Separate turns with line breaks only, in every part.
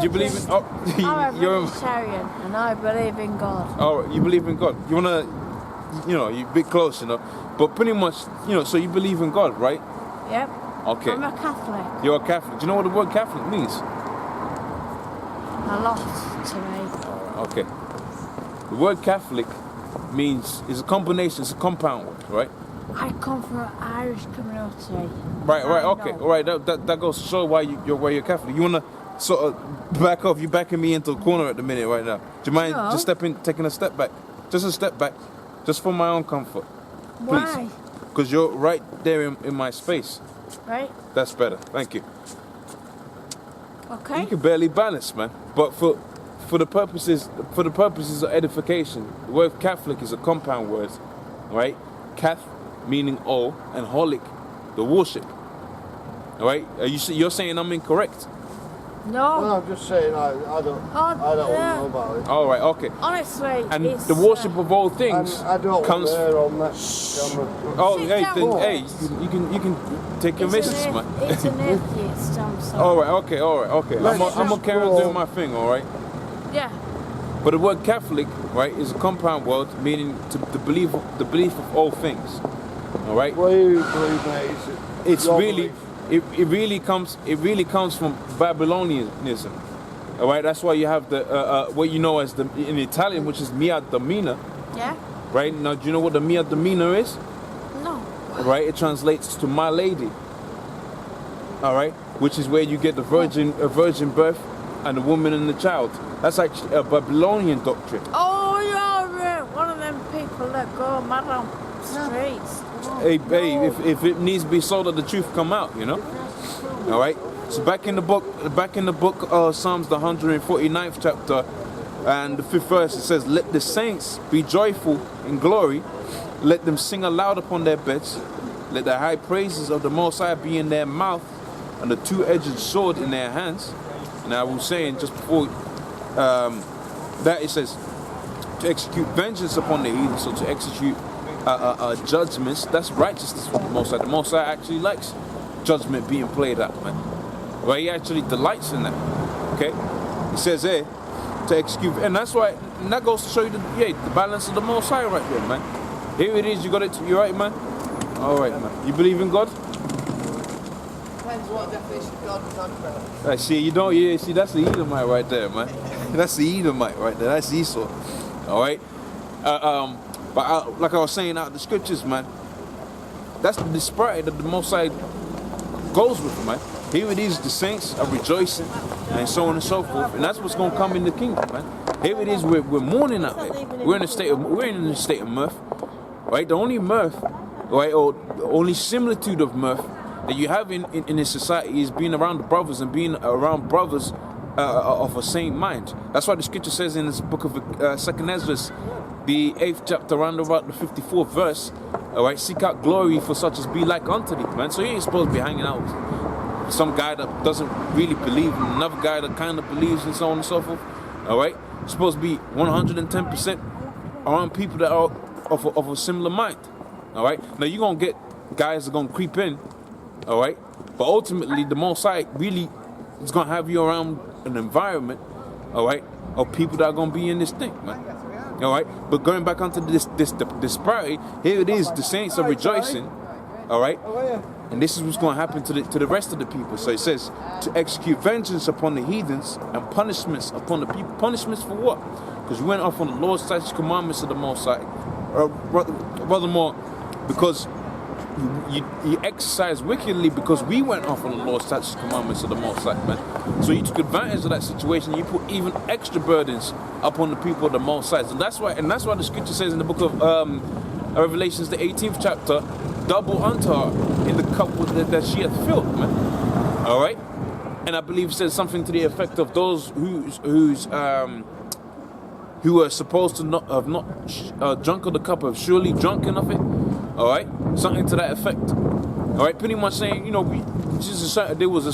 Do you believe in? Oh,
I'm a
you're.
vegetarian and I believe in God.
Oh, you believe in God. You wanna, you're a bit close, But pretty much, so you believe in God, right?
Yep.
Okay.
I'm a Catholic.
You're a Catholic. Do you know what the word Catholic means?
A lot to me.
Okay. The word Catholic is a combination, it's a compound word, right?
I come from Irish community.
Right, okay. All right, that goes to show why you're Catholic. You wanna sort of back off, you're backing me into a corner at the minute right now. Do you mind just taking a step back? Just a step back. Just for my own comfort. Please.
Why?
Because you're right there in my space.
Right?
That's better. Thank you.
Okay.
You can barely balance, man. But for the purposes of edification, the word Catholic is a compound word, right? Cath meaning all, and holic, the worship. All right? You're saying I'm incorrect?
No.
Well, I'm just saying I don't know about it.
All right, okay.
Honestly,
And the worship of all things
I don't
comes.
there on that camera.
Oh,
Sit
hey,
down.
you can take your missus, man.
It's an atheist, I'm sorry.
All right, okay. I'm gonna carry on doing my thing, all right.
Yeah.
But the word Catholic, right, is a compound word meaning the belief of all things. All right.
What do you believe, mate?
It's really. It really comes from Babylonianism. All right, that's why you have the what you know as in Italian, which is Mia Domina.
Yeah.
Right now, do you know what the Mia Domina is?
No.
Right, it translates to my lady. All right, which is where you get a virgin birth and the woman and the child. That's actually a Babylonian doctrine.
Oh, you're one of them people that go mad on streets.
Hey, if it needs to be so that the truth come out, All right. So back in the book Psalms, the 149th chapter, and the 5th verse, it says, "Let the saints be joyful in glory. Let them sing aloud upon their beds. Let the high praises of the Most High be in their mouth, and the two-edged sword in their hands." And I was saying just before that, it says to execute vengeance upon the heathen, so to execute judgments. That's righteousness from the Most High. The Most High actually likes judgment being played out, man. Right? He actually delights in that. Okay? He says here to execute, and that's why, and that goes to show you the balance of the Most High right there, man. Here it is. You got it. You right, man? All right, man. You believe in God?
Depends what definition of God we're talking about.
See, you don't. Yeah, see, that's the Edomite right there, man. That's the Edomite right there. That's Esau. All right. But like I was saying out of the scriptures, man, that's the disparity that the Most High goes with, man. Here it is, the saints are rejoicing, and so on and so forth, and that's what's gonna come in the kingdom, man. Here it is, we're mourning out there. We're in a state of mirth, right? The only mirth, right, or the only similitude of mirth that you have in this society is being around the brothers and being around brothers of a same mind. That's why the scripture says in this book of 2nd Ezra, the 8th chapter, around about the 54th verse, all right, seek out glory for such as be like unto thee, man. So you ain't supposed to be hanging out with some guy that doesn't really believe and another guy that kind of believes and so on and so forth, all right? You're supposed to be 110% around people that are of a similar mind, all right? Now you're going to get guys that are going to creep in, all right? But ultimately, the Most High really is going to have you around an environment, all right, of people that are going to be in this thing, man. All right, but going back onto this disparity, here it is: the saints are rejoicing, all right, and this is what's going to happen to the rest of the people. So it says to execute vengeance upon the heathens and punishments upon the people. Punishments for what? Because we went off on the Lord's statutes, commandments of the Most High. Furthermore, because you exercised wickedly because we went off on the Lord's statutes, commandments of the Most High, man. So you took advantage of that situation. You put even extra burdens upon the people of the Most High. And that's why the scripture says in the book of Revelations, the 18th chapter, double unto her in the cup that she hath filled, man. All right, and I believe it says something to the effect of those who are supposed to have not drunk of the cup have surely drunken of it. All right, something to that effect. All right, pretty much saying, there was a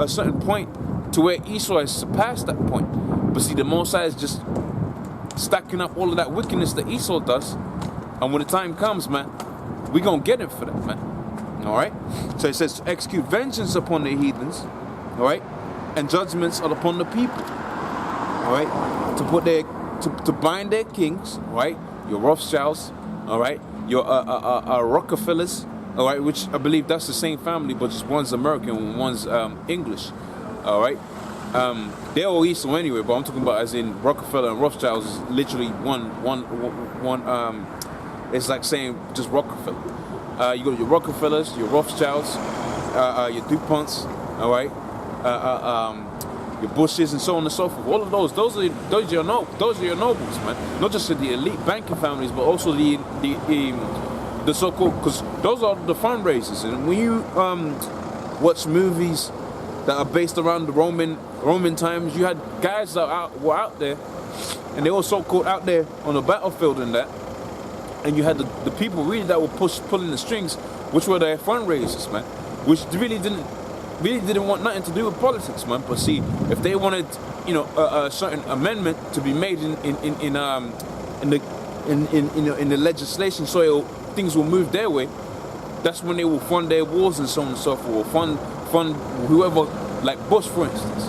certain point to where Esau has surpassed that point. But see, the Most High is just stacking up all of that wickedness that Esau does, and when the time comes, man, we gonna get him for that, man. All right. So it says to execute vengeance upon the heathens, all right, and judgments are upon the people. All right, to put their to bind their kings. Right, your Rothschilds. All right, your Rockefellers. All right, which I believe that's the same family, but just one's American and one's English. All right, they're all Esau anyway, but I'm talking about as in Rockefeller and Rothschilds is literally one. It's like saying just Rockefeller. You got your Rockefellers, your Rothschilds, your DuPonts. All right, your Bushes and so on and so forth. All of those are your nobles, man. Not just the elite banking families, but also the so-called, because those are the fundraisers. And when you watch movies that are based around the Roman times, you had guys that were out there, and they were so-called out there on the battlefield and that. And you had the people really that were pulling the strings, which were their fundraisers, man. Which really didn't want nothing to do with politics, man. But see, if they wanted, a certain amendment to be made in the legislation, so things will move their way, that's when they will fund their wars and so on and so forth. Or fund whoever, like Bush, for instance,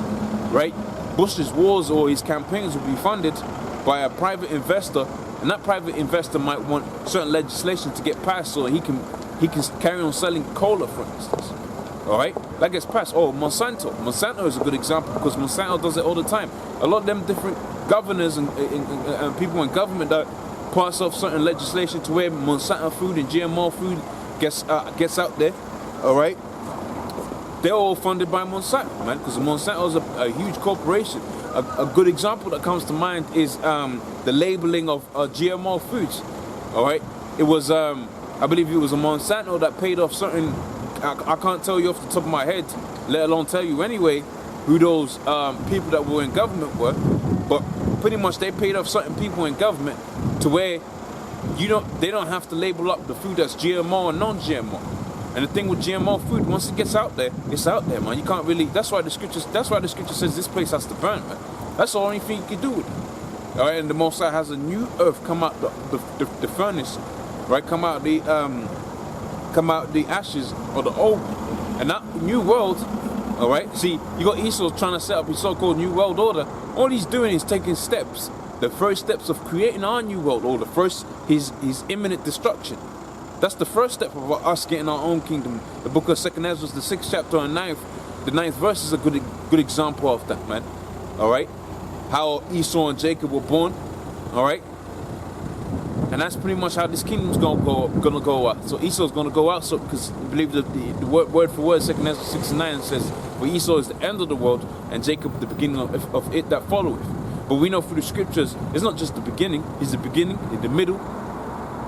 right? Bush's wars or his campaigns will be funded by a private investor, and that private investor might want certain legislation to get passed so he can carry on selling cola, for instance. All right, that gets passed. Oh, Monsanto is a good example because Monsanto does it all the time. A lot of them different governors and people in government that pass off certain legislation to where Monsanto food and GMO food gets out there. All right, they're all funded by Monsanto, man, because Monsanto is a huge corporation. A good example that comes to mind is the labeling of GMO foods. All right, it was I believe it was a Monsanto that paid off certain. I can't tell you off the top of my head, let alone tell you anyway, who those people that were in government were. But pretty much they paid off certain people in government to where they don't have to label up the food that's GMO and non-GMO. And the thing with GMO food, once it gets out there, it's out there, man. You can't really. That's why the scripture says this place has to burn, man. That's the only thing you can do with it. All right, and the Most High has a new earth come out the furnace, right? Come out the ashes of the old, and that new world. All right. See, you got Esau trying to set up his so-called new world order. All he's doing is taking steps. The first steps of creating our new world order. First, his imminent destruction. That's the first step of us getting our own kingdom. The book of 2nd Ezra, the 6th chapter and the 9th verse is a good example of that, man. All right, how Esau and Jacob were born. All right, and that's pretty much how this kingdom's gonna go out. So Esau's gonna go out. So because I believe the word for word, 2nd Ezra 6 and 9 says, "For Esau is the end of the world, and Jacob the beginning of it that followeth." But we know through the scriptures, it's not just the beginning. He's the beginning, in the middle.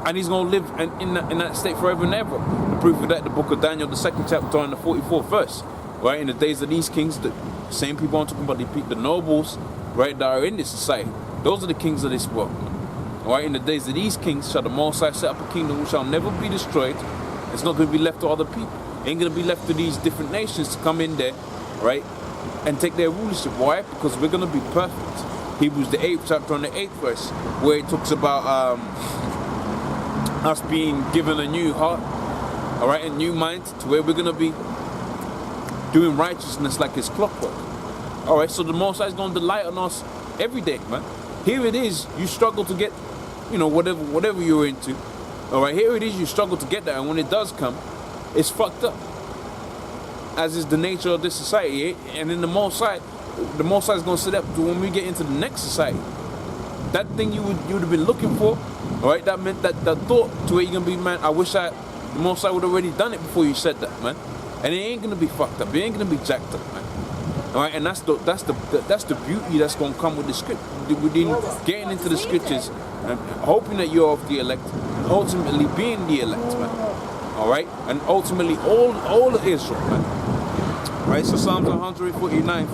And he's going to live in that state forever and ever. The proof of that, the book of Daniel, the 2nd chapter and the 44th verse. Right, in the days of these kings, the same people I'm talking about, the nobles, right, that are in this society. Those are the kings of this world. Right, in the days of these kings, shall the Most High set up a kingdom which shall never be destroyed. It's not going to be left to other people. It ain't going to be left to these different nations to come in there, right, and take their rulership. Why? Because we're going to be perfect. Hebrews, the 8th chapter and the 8th verse, where it talks about us being given a new heart, all right, a new mind, to where we're going to be doing righteousness like it's clockwork. All right, so the Most High is going to delight on us every day, man. Here it is, you struggle to get, whatever you're into. All right, here it is, you struggle to get that, and when it does come, it's fucked up. As is the nature of this society, and in the Most High is going to set up to when we get into the next society. That thing you would have been looking for, all right, that meant that thought to where you're going to be, man, I wish the Most High would have already done it before you said that, man. And it ain't going to be fucked up. It ain't going to be jacked up, man. All right, and that's the beauty that's going to come with the script. Within getting into the scriptures and hoping that you're of the elect, and ultimately being the elect, man. All right, and ultimately all of Israel, man. Right, so Psalms 149,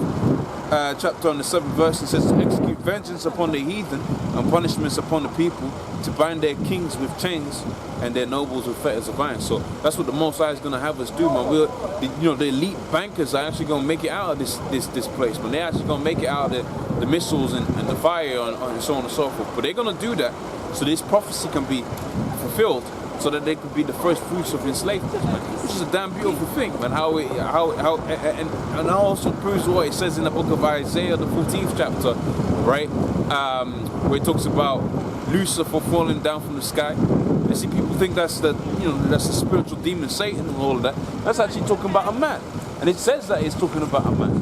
chapter on the 7th verse, it says, to execute vengeance upon the heathen and punishments upon the people, to bind their kings with chains and their nobles with fetters of iron. So that's what the Most High is going to have us do, man. The elite bankers are actually going to make it out of this place, man. They're actually going to make it out of the missiles and the fire and so on and so forth. But they're going to do that so this prophecy can be fulfilled so that they could be the first fruits of enslavement, man. Which is a damn beautiful thing, man. And also proves what it says in the book of Isaiah, the 14th chapter, right? Where it talks about Lucifer falling down from the sky. You see, people think that's the spiritual demon Satan and all of that. That's actually talking about a man, and it says that it's talking about a man.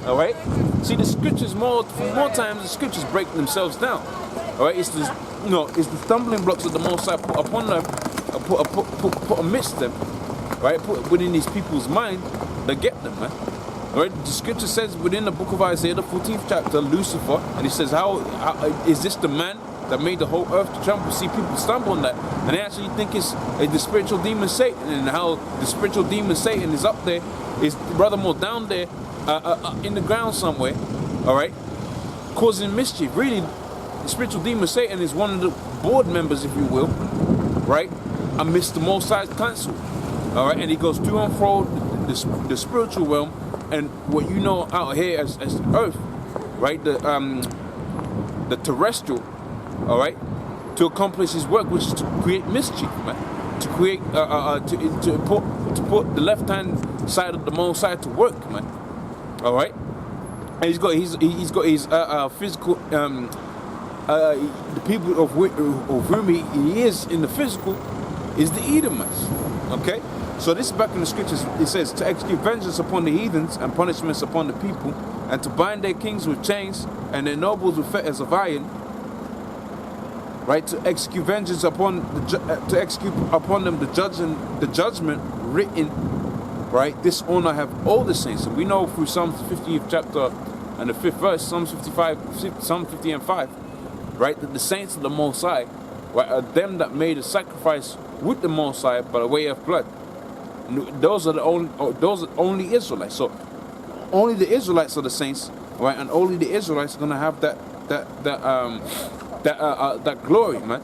All right. See, the scriptures more times the scriptures break themselves down. All right. It's the stumbling blocks that the Most High put upon them, put amidst them, right? Put within these people's mind that get them, man. All right. The scripture says within the book of Isaiah, the 14th chapter, Lucifer, and it says, how is this the man that made the whole earth to tremble? See, people stumble on that, and they actually think it's the spiritual demon Satan, and how the spiritual demon Satan is up there, is rather more down there, in the ground somewhere, all right, causing mischief. Really, the spiritual demon Satan is one of the board members, if you will, right, amidst the Most High's council, all right, and he goes to and fro the spiritual realm and what you know out here as earth, right, the terrestrial, all right, to accomplish his work, which is to create mischief, man, to create to put the left hand side of the Most High to work, man, all right, and he's got his physical the people of whom he is in the physical is the Edomites, okay. So this is back in the scriptures. It says to execute vengeance upon the heathens and punishments upon the people, and to bind their kings with chains and their nobles with fetters of iron. Right, to execute vengeance upon them the judgment written. Right, this honor have all the saints, and we know through Psalms 50th chapter and the 5th verse, Psalm 50 and 5, right, that the saints of the Most High, right, are them that made a sacrifice with the Most High by the way of blood. Those are only Israelites. So only the Israelites are the saints, right, and only the Israelites are gonna have that glory, man.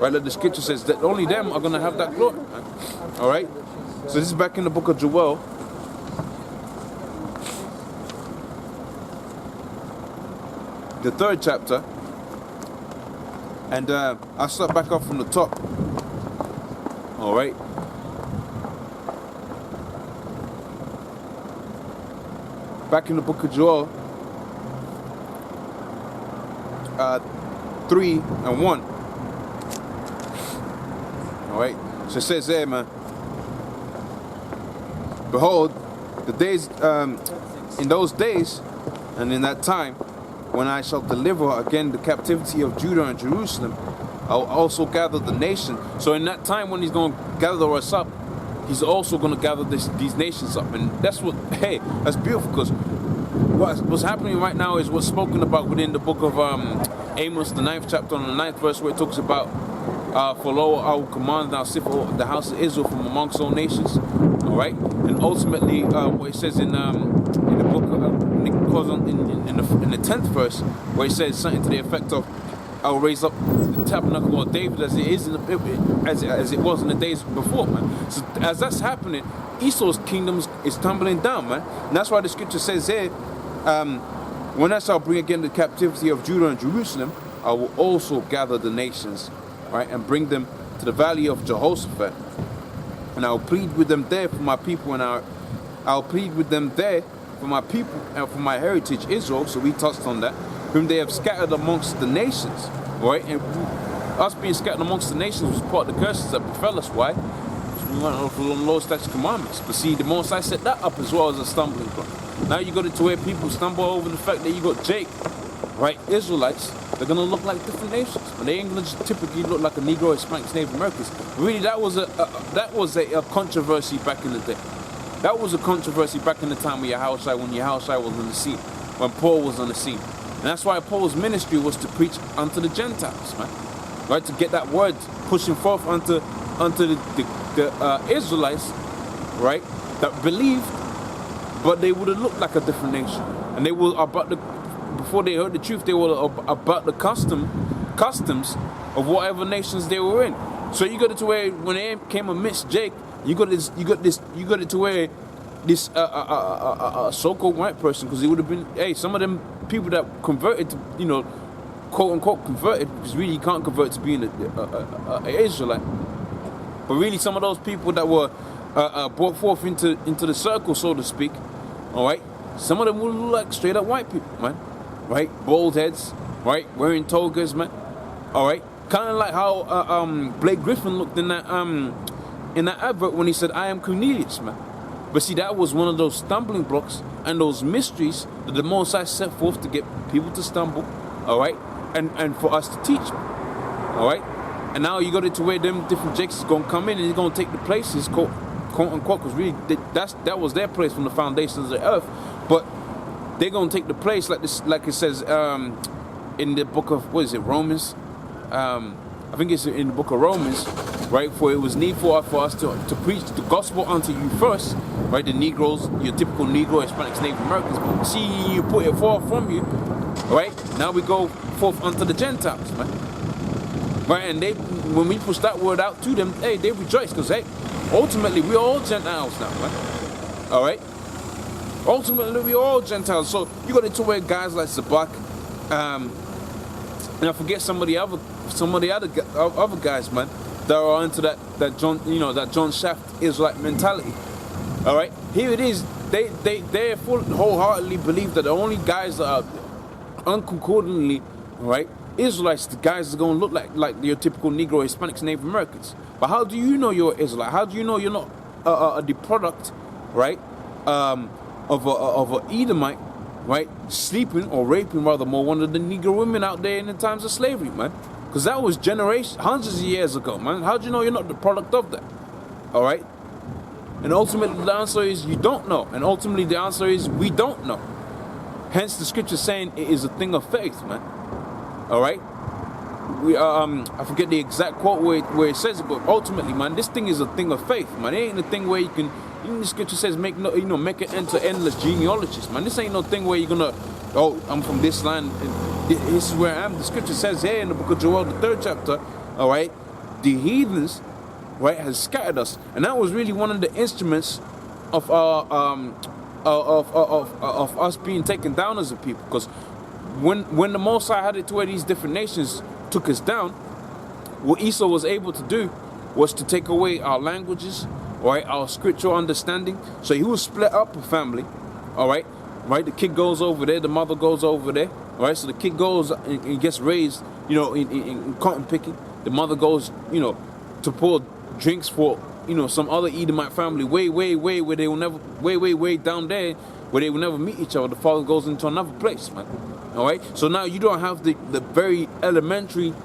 Right, like the scripture says that only them are gonna have that glory, man. All right. So this is back in the book of Joel, the 3rd chapter, and I'll start back up from the top. All right. Back in the book of Joel, 3 and 1. All right. So it says there, man. Behold, the days, in those days, and in that time, when I shall deliver again the captivity of Judah and Jerusalem, I will also gather the nation. So in that time when he's going to gather us up, he's also going to gather these nations up. And that's that's beautiful, because what's happening right now is what's spoken about within the book of Amos, the 9th chapter and the 9th verse, where it talks about, for lo, I will command thou sit for the house of Israel from amongst all nations. All right, and ultimately, what it says in the book, in the 10th verse, where it says something to the effect of, "I will raise up the tabernacle of David as it is as it was in the days before," man. So as that's happening, Esau's kingdom is tumbling down, man. And that's why the scripture says here, "When I shall bring again the captivity of Judah and Jerusalem, I will also gather the nations, right, and bring them to the valley of Jehoshaphat. And I'll plead with them there for my people, and I'll plead with them there for my people and for my heritage Israel." So we touched on that, whom they have scattered amongst the nations, right? And us being scattered amongst the nations was part of the curses that befell us. Why? Because we weren't following the Lord's statutes commandments. But see, the Most High set that up as well as a stumbling block. Now you got it to where people stumble over the fact that you got Jake, right? Israelites, they're gonna look like different nations, but they ain't gonna just typically look like a Negro, Hispanic, Native Americans. Really, that was a controversy back in the day. That was a controversy back in the time of Yahushua, when Yahushua was on the scene, when Paul was on the scene. And that's why Paul's ministry was to preach unto the Gentiles, man. Right, to get that word pushing forth unto the Israelites, right, that believed, but they would have looked like a different nation. And they were before they heard the truth, they were about the customs of whatever nations they were in. So you got it to where when they came amidst Jake, you got it to where this so-called white person, because it would have been, some of them people that converted to, quote unquote converted, because really you can't convert to being an Israelite, But really, some of those people that were brought forth into the circle, so to speak, all right, some of them will look like straight up white people, man, right? Bald heads, right? Wearing togas, man, all right? Kind of like how Blake Griffin looked in that advert when he said, "I am Cornelius," man. But see, that was one of those stumbling blocks and those mysteries that the Most High set forth to get people to stumble, all right, and for us to teach, all right. And now you got it to where them different jakes is gonna come in and he's gonna take the places, quote unquote, because really that was their place from the foundations of the earth. But they're gonna take the place like this, like it says in the book of Romans. I think it's in the book of Romans, right? For it was needful for us to preach the gospel unto you first, right? The Negroes, your typical Negro, Hispanics, Native Americans. But see, you put it forth from you, right? Now we go forth unto the Gentiles, man. Right? And when we push that word out to them, hey, they rejoice because, hey, ultimately we're all Gentiles now, man. All right? Ultimately we're all Gentiles. So you got it to where guys like Zabak, and I forget some of the other guys, man, that are into that John Shaft Israelite mentality. All right, here it is. They wholeheartedly believe that the only guys that are unconcordantly, right, Israelites, the guys that are gonna look like your typical Negro, Hispanics, Native Americans. But how do you know you're Israelite? How do you know you're not the product, right, of a Edomite? Right, sleeping or raping rather more one of the Negro women out there in the times of slavery, man. Because that was hundreds of years ago, man. How do you know you're not the product of that? All right. And ultimately the answer is you don't know. And ultimately the answer is we don't know. Hence the scripture saying it is a thing of faith, man. All right. We I forget the exact quote where it says it, but ultimately, man, this thing is a thing of faith, man. It ain't a thing where you can. Even the scripture says make it into endless genealogies, man. This ain't no thing where you're gonna, oh, I'm from this land and this is where I am. The scripture says here in the book of Joel, the 3rd chapter, all right, the heathens, right, has scattered us, and that was really one of the instruments of of us being taken down as a people. Because when the Most High had it to where these different nations took us down, what Esau was able to do was to take away our languages, right, our scriptural understanding. So he will split up a family, all right, the kid goes over there, the mother goes over there, all right, so the kid goes and gets raised, in cotton picking. The mother goes, to pour drinks for, some other Edomite family way where they will never, way down there where they will never meet each other. The father goes into another place, man, all right. So now you don't have the very elementary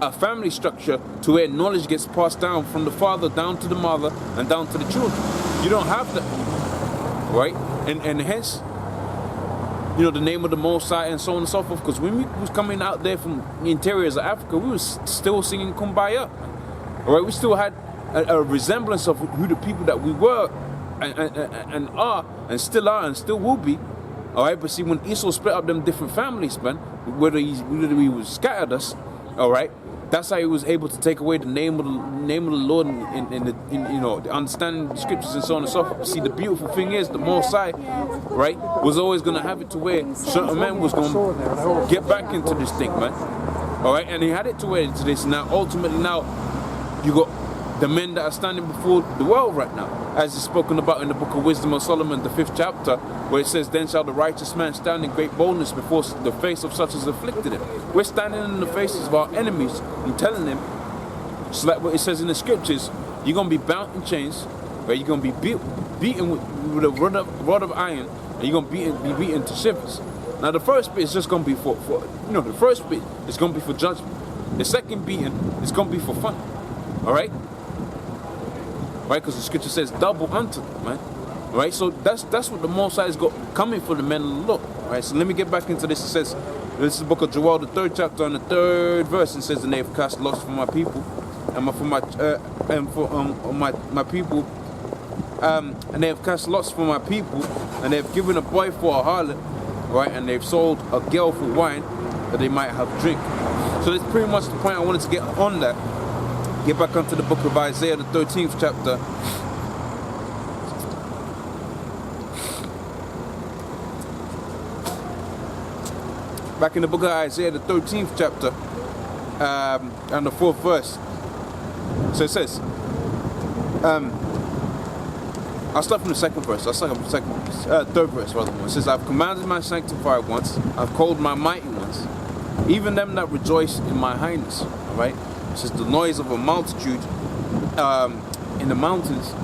a family structure to where knowledge gets passed down from the father down to the mother and down to the children. You don't have that, right? And hence, the name of the Most High and so on and so forth. Because when we was coming out there from the interiors of Africa, we was still singing Kumbaya, all right? We still had a resemblance of who the people that we were and are and still will be, all right? But see, when Esau split up them different families, man, whether he was scattered us, all right, that's how he was able to take away the name of the Lord and the understanding the scriptures and so on and so forth. See, the beautiful thing is the Most High, right, was always gonna have it to where certain men was gonna get back into this thing, man. All right, and he had it to where into this. Now, ultimately, now you got the men that are standing before the world right now, as is spoken about in the book of Wisdom of Solomon, the 5th chapter, where it says, "Then shall the righteous man stand in great boldness before the face of such as afflicted him." We're standing in the faces of our enemies and telling them, just like what it says in the scriptures, you're going to be bound in chains, where you're going to be beaten with a rod of iron, and you're going to be beaten to shivers. Now the first bit is just going to be for the first bit is going to be for judgment. The second beating is going to be for fun. All right? Right, because the scripture says double unto them, man. Right, so that's what the Most High has got coming for the men of the Lord. Right, so let me get back into this. It says, this is the book of Joel, the 3rd chapter and the 3rd verse. It says, "And they have cast lots for my people, and for my people, and they have cast lots for my people, and they have given a boy for a harlot, right, and they've sold a girl for wine, that they might have drink." So that's pretty much the point I wanted to get on that. Get back onto the book of Isaiah, the 13th chapter. Back in the book of Isaiah, the 13th chapter, and the 4th verse. So it says, I'll start from the second verse. I'll start from the third verse rather. It says, I've commanded my sanctified ones, I've called my mighty ones, even them that rejoice in my highness. All right. It says the noise of a multitude in the mountains.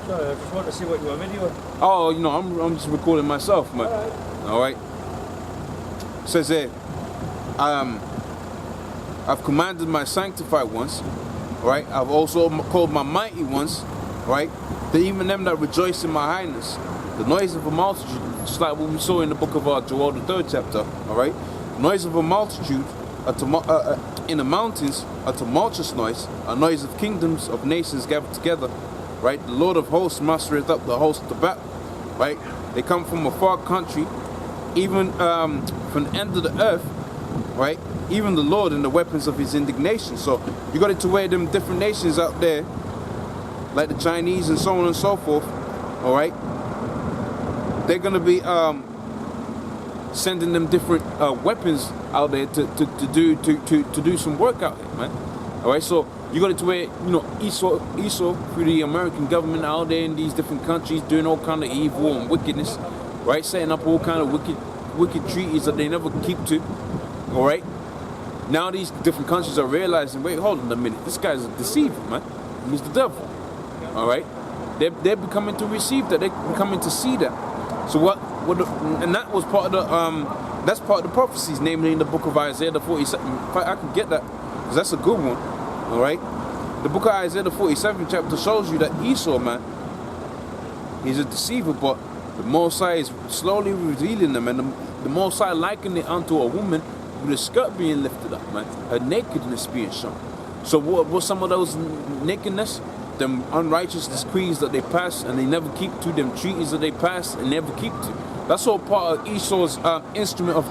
Sorry, I just want to see what you were videoing.
Oh, you know, I'm just recording myself, man. All right. It says there, I've commanded my sanctified ones, right? I've also called my mighty ones, right? That even them that rejoice in my highness, the noise of a multitude, just like what we saw in the book of Joel, the 3rd chapter, all right? The noise of a multitude in the mountains, a tumultuous noise, a noise of kingdoms of nations gathered together, right? The Lord of hosts mustereth up the host of the battle, right? They come from a far country, even from the end of the earth, right? Even the Lord and the weapons of his indignation. So you got it to where them different nations out there, like the Chinese and so on and so forth, all right? They're gonna be sending them different weapons out there to do some work out there, man. All right, so you got it to where, you know, Esau through the American government out there in these different countries doing all kind of evil and wickedness, right? Setting up all kind of wicked treaties that they never keep to, all right? Now these different countries are realizing, wait, hold on a minute, this guy's a deceiver, man. He's the devil, all right? They're becoming to receive that. They're becoming to see that. So and that was part of the that's part of the prophecies, namely in the book of Isaiah the 47th. In fact, I can get that because that's a good one. All right, the book of Isaiah the 47th chapter shows you that Esau, man, he's a deceiver, but the Most High is slowly revealing them, and the Most High likening it unto a woman with a skirt being lifted up, man, her nakedness being shown. So what some of those nakedness? Them unrighteous decrees that they pass and they never keep to, them treaties that they pass and never keep to. That's all part of Esau's instrument of